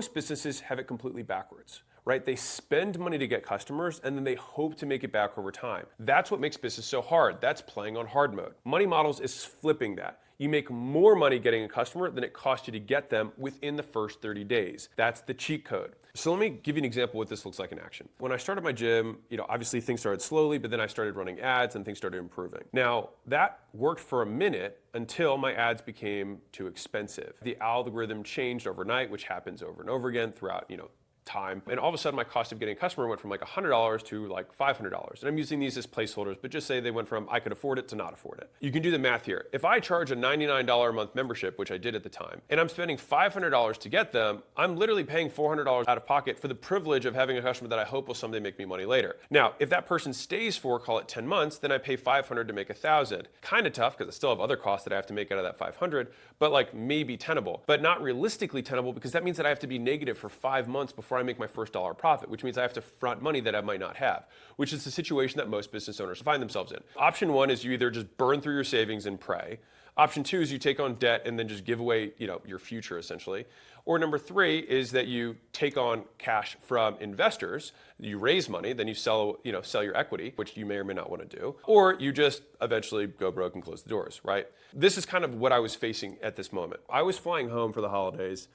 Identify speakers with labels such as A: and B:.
A: Most businesses have it completely backwards, right? They spend money to get customers and then they hope to make it back over time. That's what makes business so hard. That's playing on hard mode. Money Models is flipping that. You make more money getting a customer than it costs you to get them within the first 30 days. That's the cheat code. So let me give you an example of what this looks like in action. When I started my gym, obviously things started slowly, but then I started running ads and things started improving. Now, that worked for a minute until my ads became too expensive. The algorithm changed overnight, which happens over and over again throughout, time. And all of a sudden my cost of getting a customer went from like $100 to like $500. And I'm using these as placeholders, but just say they went from I could afford it to not afford it. You can do the math here. If I charge a $99 a month membership, which I did at the time, and I'm spending $500 to get them, I'm literally paying $400 out of pocket for the privilege of having a customer that I hope will someday make me money later. Now, if that person stays for, call it 10 months, then I pay $500 to make $1,000. Kind of tough because I still have other costs that I have to make out of that $500, but like maybe tenable, but not realistically tenable because that means that I have to be negative for 5 months before I make my first dollar profit, which means I have to front money that I might not have, which is the situation that most business owners find themselves in. Option one is you either just burn through your savings and pray. Option two is you take on debt and then just give away, your future essentially. Or number three is that you take on cash from investors, you raise money, then you sell your equity, which you may or may not want to do, or you just eventually go broke and close the doors, right? This is kind of what I was facing at this moment. I was flying home for the holidays.